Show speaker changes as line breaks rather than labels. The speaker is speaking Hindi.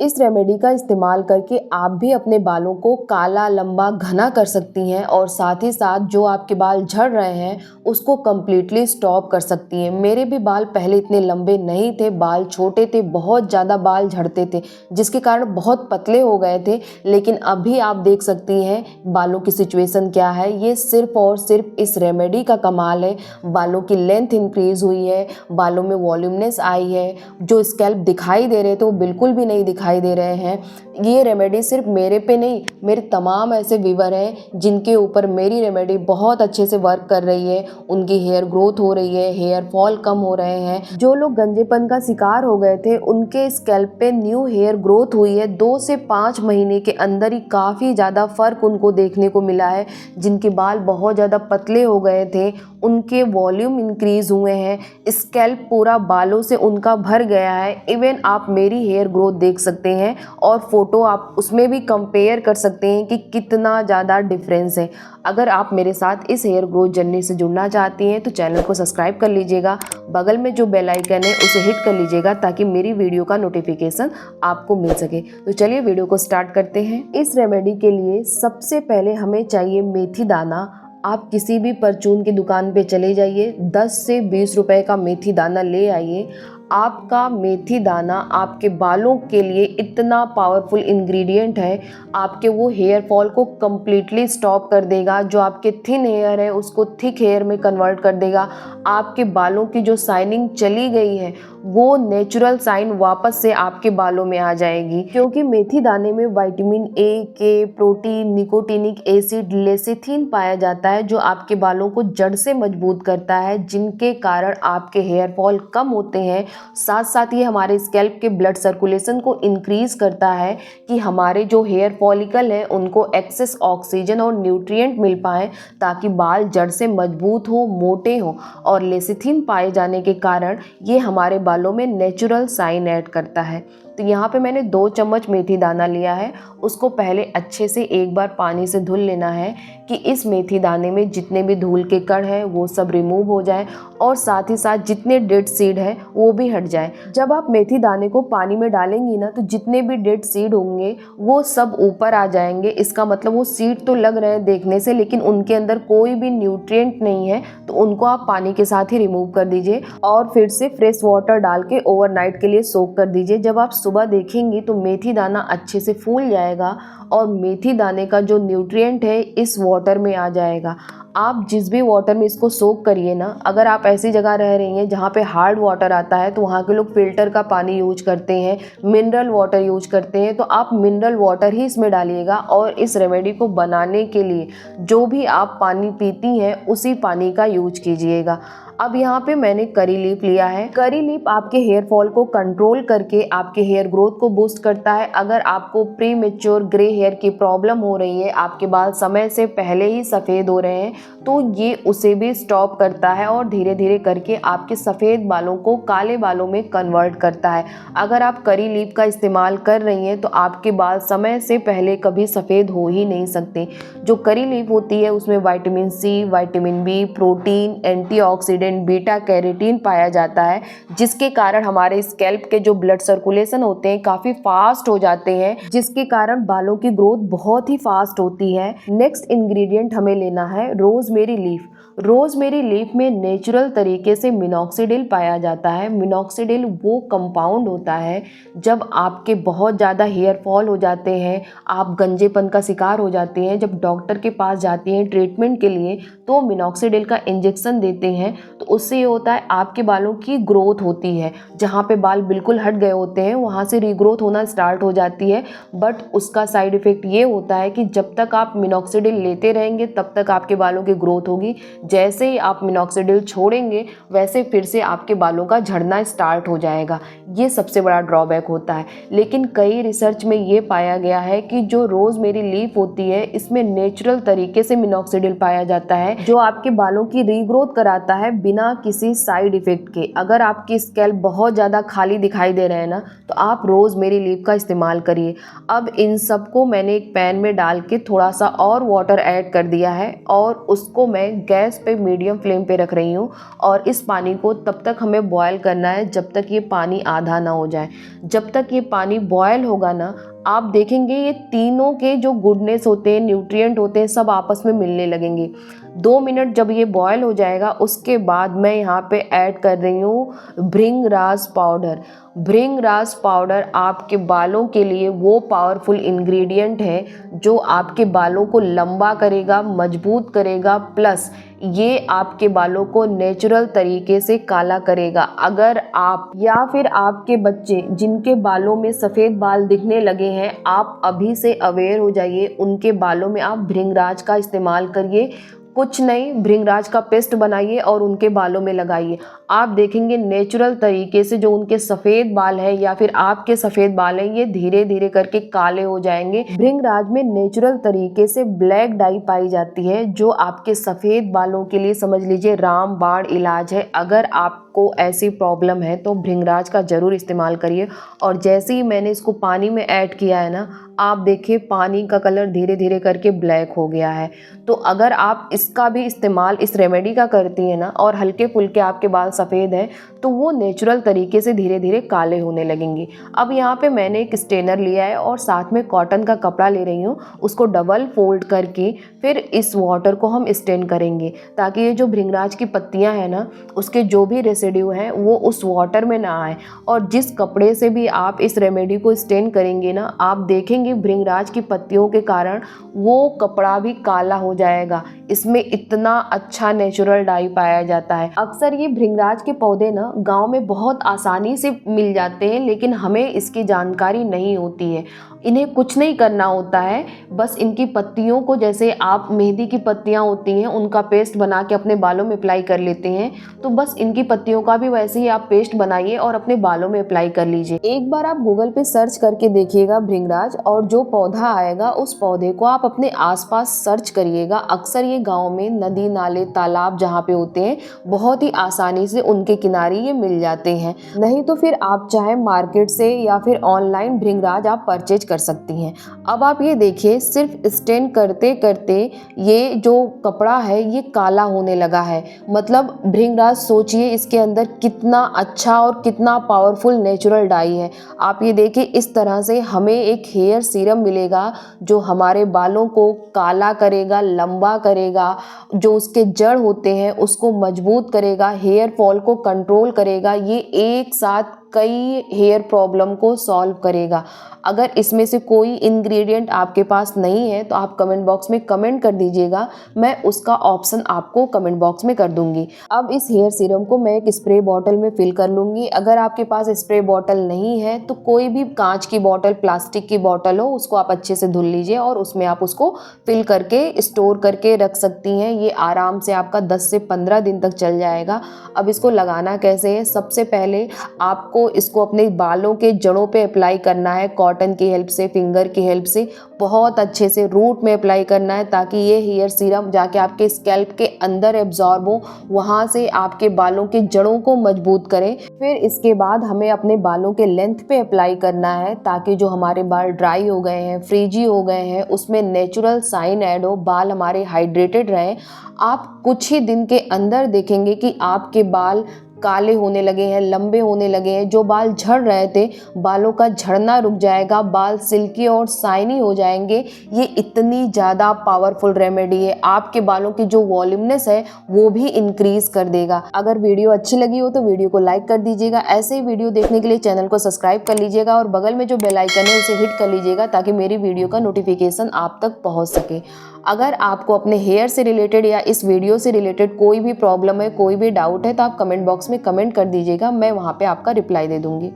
इस रेमेडी का इस्तेमाल करके आप भी अपने बालों को काला, लंबा, घना कर सकती हैं और साथ ही साथ जो आपके बाल झड़ रहे हैं उसको कम्प्लीटली स्टॉप कर सकती हैं। मेरे भी बाल पहले इतने लंबे नहीं थे, बाल छोटे थे, बहुत ज़्यादा बाल झड़ते थे जिसके कारण बहुत पतले हो गए थे। लेकिन अभी आप देख सकती हैं बालों की सिचुएशन क्या है। ये सिर्फ और सिर्फ इस रेमेडी का कमाल है। बालों की लेंथ इंक्रीज हुई है, बालों में वॉल्यूमनेस आई है, जो स्कैल्प दिखाई दे रहे थे वो बिल्कुल भी नहीं दिखाई दे रहे हैं। ये रेमेडी सिर्फ मेरे पे नहीं, मेरे तमाम ऐसे व्यूअर हैं जिनके ऊपर मेरी रेमेडी बहुत अच्छे से वर्क कर रही है। उनकी हेयर ग्रोथ हो रही है, हेयर फॉल कम हो रहे हैं। जो लोग गंजेपन का शिकार हो गए थे उनके स्कैल्प पे न्यू हेयर ग्रोथ हुई है। 2 से 5 महीने के अंदर ही काफ़ी ज़्यादा फ़र्क उनको देखने को मिला है। जिनके बाल बहुत ज़्यादा पतले हो गए थे उनके वॉल्यूम इंक्रीज हुए हैं, स्कैल्प पूरा बालों से उनका भर गया है। इवन आप मेरी हेयर ग्रोथ देख सकते हैं और फोटो आप उसमें भी कंपेयर कर सकते हैं कि कितना ज़्यादा डिफरेंस है। अगर आप मेरे साथ इस हेयर ग्रोथ जर्नी से जुड़ना चाहती हैं तो चैनल को सब्सक्राइब कर लीजिएगा, बगल में जो बेल आइकन है उसे हिट कर लीजिएगा ताकि मेरी वीडियो का नोटिफिकेशन आपको मिल सके। तो चलिए वीडियो को स्टार्ट करते हैं। इस रेमेडी के लिए सबसे पहले हमें चाहिए मेथी दाना। आप किसी भी परचून की दुकान पे चले जाइए, 10 से 20 रुपए का मेथी दाना ले आइए। आपका मेथी दाना आपके बालों के लिए इतना पावरफुल इंग्रेडिएंट है, आपके वो हेयर फॉल को कम्प्लीटली स्टॉप कर देगा। जो आपके थिन हेयर है उसको थिक हेयर में कन्वर्ट कर देगा। आपके बालों की जो शाइनिंग चली गई है वो नेचुरल शाइन वापस से आपके बालों में आ जाएगी, क्योंकि मेथी दाने में विटामिन ए, के, प्रोटीन, निकोटिनिक एसिड, लेसिथिन पाया जाता है जो आपके बालों को जड़ से मजबूत करता है, जिनके कारण आपके हेयर फॉल कम होते हैं। साथ साथ ये हमारे स्कैल्प के ब्लड सर्कुलेशन को इंक्रीज करता है कि हमारे जो हेयर फॉलिकल है उनको एक्सेस ऑक्सीजन और न्यूट्रिएंट मिल पाए ताकि बाल जड़ से मजबूत हो, मोटे हो। और लेसिथिन पाए जाने के कारण ये हमारे बालों में नेचुरल शाइन ऐड करता है। तो यहाँ पे मैंने 2 चम्मच मेथी दाना लिया है, उसको पहले अच्छे से एक बार पानी से धुल लेना है कि इस मेथी दाने में जितने भी धूल के कण हैं वो सब रिमूव हो जाए और साथ ही साथ जितने डेड सीड है वो भी हट जाए। जब आप मेथी दाने को पानी में डालेंगी ना तो जितने भी डेड सीड होंगे वो सब ऊपर आ जाएंगे। इसका मतलब वो सीड तो लग रहे हैं देखने से, लेकिन उनके अंदर कोई भी न्यूट्रिएंट नहीं है, तो उनको आप पानी के साथ ही रिमूव कर दीजिए और फिर से फ्रेश वाटर डाल के ओवरनाइट के लिए सोक कर दीजिए। जब आप सुबह देखेंगी तो मेथी दाना अच्छे से फूल जाएगा और मेथी दाने का जो न्यूट्रिएंट है इस वाटर में आ जाएगा। आप जिस भी वाटर में इसको सोक करिए ना, अगर आप ऐसी जगह रह रही हैं जहाँ पे हार्ड वाटर आता है तो वहाँ के लोग फिल्टर का पानी यूज करते हैं, मिनरल वाटर यूज करते हैं, तो आप मिनरल वाटर ही इसमें डालिएगा। और इस रेमेडी को बनाने के लिए जो भी आप पानी पीती हैं उसी पानी का यूज कीजिएगा। अब यहाँ पे मैंने करी लीफ लिया है। करी लीफ आपके हेयर फॉल को कंट्रोल करके आपके हेयर ग्रोथ को बूस्ट करता है। अगर आपको प्री मेच्योर ग्रे हेयर की प्रॉब्लम हो रही है, आपके बाल समय से पहले ही सफ़ेद हो रहे हैं, तो ये उसे भी स्टॉप करता है और धीरे धीरे करके आपके सफ़ेद बालों को काले बालों में कन्वर्ट करता है। अगर आप करी लीफ का इस्तेमाल कर रही हैं तो आपके बाल समय से पहले कभी सफ़ेद हो ही नहीं सकते। जो करी लीफ होती है उसमें vitamin C, vitamin B, protein, antioxidant, beta carotene पाया जाता है, जिसके कारण हमारे स्कैल्प के जो ब्लड सर्कुलेशन होते हैं काफ़ी फास्ट हो जाते हैं, जिसके कारण बालों की ग्रोथ बहुत ही फास्ट होती है। नेक्स्ट इंग्रेडिएंट हमें लेना है रोजमेरी लीफ। रोजमेरी लीफ में नेचुरल तरीके से मिनॉक्सिडिल पाया जाता है। मिनॉक्सिडिल वो कंपाउंड होता है जब आपके बहुत ज़्यादा हेयर फॉल हो जाते हैं, आप गंजेपन का शिकार हो जाते हैं, जब डॉक्टर के पास जाती हैं ट्रीटमेंट के लिए तो मिनॉक्सिडिल का इंजेक्शन देते हैं, तो उससे ये होता है आपके बालों की ग्रोथ होती है। जहाँ पे बाल बिल्कुल हट गए होते हैं वहाँ से रीग्रोथ होना स्टार्ट हो जाती है। बट उसका साइड इफ़ेक्ट ये होता है कि जब तक आप मिनॉक्सिडिल लेते रहेंगे तब तक आपके बालों की ग्रोथ होगी। जैसे ही आप मिनॉक्सिडिल छोड़ेंगे वैसे फिर से आपके बालों का झड़ना स्टार्ट हो जाएगा। ये सबसे बड़ा ड्रॉबैक होता है। लेकिन कई रिसर्च में ये पाया गया है कि जो रोजमेरी लीफ होती है इसमें नेचुरल तरीके से मिनॉक्सिडिल पाया जाता है जो आपके बालों की रीग्रोथ कराता है बिना किसी साइड इफेक्ट के। अगर आपकी स्कैल्प बहुत ज़्यादा खाली दिखाई दे रहे हैं ना तो आप रोजमेरी लीफ का इस्तेमाल करिए। अब इन सबको मैंने एक पैन में डाल के थोड़ा सा और वाटर ऐड कर दिया है और उसको मैं गैस गैस पे मीडियम फ्लेम पे रख रही हूँ और इस पानी को तब तक हमें बॉयल करना है जब तक ये पानी आधा ना हो जाए। जब तक ये पानी बॉयल होगा ना, आप देखेंगे ये तीनों के जो गुडनेस होते हैं, न्यूट्रिएंट होते हैं, सब आपस में मिलने लगेंगे। 2 मिनट जब ये बॉयल हो जाएगा उसके बाद मैं यहाँ पे ऐड कर रही हूँ भृंगराज पाउडर। भृंगराज पाउडर आपके बालों के लिए वो पावरफुल इंग्रेडिएंट है जो आपके बालों को लंबा करेगा, मजबूत करेगा, प्लस ये आपके बालों को नेचुरल तरीके से काला करेगा। अगर आप या फिर आपके बच्चे जिनके बालों में सफ़ेद बाल दिखने लगे हैं, आप अभी से अवेयर हो जाइए, उनके बालों में आप भृंगराज का इस्तेमाल करिए। कुछ नहीं, भृंगराज का पेस्ट बनाइए और उनके बालों में लगाइए। आप देखेंगे नेचुरल तरीके से जो उनके सफ़ेद बाल है या फिर आपके सफ़ेद बाल हैं, ये धीरे धीरे करके काले हो जाएंगे। भृंगराज में नेचुरल तरीके से ब्लैक डाई पाई जाती है जो आपके सफ़ेद बालों के लिए समझ लीजिए रामबाण इलाज है। अगर आपको ऐसी प्रॉब्लम है तो भृंगराज का ज़रूर इस्तेमाल करिए। और जैसे ही मैंने इसको पानी में ऐड किया है ना, आप देखिए पानी का कलर धीरे धीरे करके ब्लैक हो गया है। तो अगर आप इसका भी इस्तेमाल इस रेमेडी का करती हैं ना और हल्के फुल्के आपके बाल सफ़ेद हैं, तो वो नेचुरल तरीके से धीरे धीरे काले होने लगेंगे। अब यहाँ पे मैंने एक स्टेनर लिया है और साथ में कॉटन का कपड़ा ले रही हूँ। उसको डबल फोल्ड करके फिर इस वाटर को हम स्टेन करेंगे ताकि ये जो भृंगराज की पत्तियाँ हैं ना, उसके जो भी रेसिड्यू हैं वो उस वाटर में ना आए। और जिस कपड़े से भी आप इस रेमेडी को स्टेन करेंगे ना, आप देखेंगे भृंगराज की पत्तियों के कारण वो कपड़ा भी काला हो जाएगा। इसमें इतना अच्छा नेचुरल डाई पाया जाता है। अक्सर ये भृंगराज के पौधे ना गांव में बहुत आसानी से मिल जाते हैं, लेकिन हमें इसकी जानकारी नहीं होती है। इन्हें कुछ नहीं करना होता है, बस इनकी पत्तियों को, जैसे आप मेहंदी की पत्तियां होती हैं उनका पेस्ट बना के अपने बालों में अप्लाई कर लेते हैं, तो बस इनकी पत्तियों का भी वैसे ही आप पेस्ट बनाइए और अपने बालों में अप्लाई कर लीजिए। एक बार आप गूगल पे सर्च करके देखिएगा भृंगराज, और जो पौधा आएगा उस पौधे को आप अपने आसपास सर्च करिएगा। अक्सर ये गाँव में नदी, नाले, तालाब जहाँ पे होते हैं, बहुत ही आसानी से उनके किनारे ये मिल जाते हैं। नहीं तो फिर आप चाहे मार्केट से या फिर ऑनलाइन भृंगराज आप परचेज कर सकती हैं। अब आप ये देखिए, सिर्फ स्टेन करते करते ये जो कपड़ा है ये काला होने लगा है। मतलब भृंगराज सोचिए इसके अंदर कितना अच्छा और कितना पावरफुल नेचुरल डाई है। आप ये देखिए, इस तरह से हमें एक हेयर सीरम मिलेगा जो हमारे बालों को काला करेगा, लंबा करेगा, जो उसके जड़ होते हैं उसको मजबूत करेगा, हेयर फॉल को कंट्रोल करेगा। ये एक साथ कई हेयर प्रॉब्लम को सॉल्व करेगा। अगर इसमें से कोई इंग्रेडिएंट आपके पास नहीं है तो आप कमेंट बॉक्स में कमेंट कर दीजिएगा, मैं उसका ऑप्शन आपको कमेंट बॉक्स में कर दूंगी। अब इस हेयर सीरम को मैं एक स्प्रे बॉटल में फिल कर लूँगी। अगर आपके पास स्प्रे बॉटल नहीं है तो कोई भी कांच की बॉटल, प्लास्टिक की बॉटल हो, उसको आप अच्छे से धुल लीजिए और उसमें आप उसको फिल करके स्टोर करके रख सकती हैं। ये आराम से आपका 10 से 15 दिन तक चल जाएगा। अब इसको लगाना कैसे है? सबसे पहले आपको इसको अपने बालों के जड़ों पे अप्लाई करना है, कॉटन की हेल्प से, फिंगर की हेल्प से बहुत अच्छे से रूट में अप्लाई करना है ताकि ये हेयर सीरम जाके आपके स्कैल्प के अंदर एब्जॉर्ब हो, वहाँ से आपके बालों के जड़ों को मजबूत करें। फिर इसके बाद हमें अपने बालों के लेंथ पे अप्लाई करना है ताकि जो हमारे बाल ड्राई हो गए हैं, फ्रीजी हो गए हैं, उसमें नेचुरल साइन ऐड हो, बाल हमारे हाइड्रेटेड रहें। आप कुछ ही दिन के अंदर देखेंगे कि आपके बाल काले होने लगे हैं, लंबे होने लगे हैं। जो बाल झड़ रहे थे, बालों का झड़ना रुक जाएगा, बाल सिल्की और शाइनी हो जाएंगे। ये इतनी ज़्यादा पावरफुल रेमेडी है, आपके बालों की जो वॉल्यूमनेस है वो भी इंक्रीज कर देगा। अगर वीडियो अच्छी लगी हो तो वीडियो को लाइक कर दीजिएगा। ऐसे ही वीडियो देखने के लिए चैनल को सब्सक्राइब कर लीजिएगा और बगल में जो बेल आइकन है उसे हिट कर लीजिएगा ताकि मेरी वीडियो का नोटिफिकेशन आप तक पहुँच सके। अगर आपको अपने हेयर से रिलेटेड या इस वीडियो से रिलेटेड कोई भी प्रॉब्लम है, कोई भी डाउट है, तो आप कमेंट बॉक्स में कमेंट कर दीजिएगा, मैं वहाँ पे आपका रिप्लाई दे दूँगी।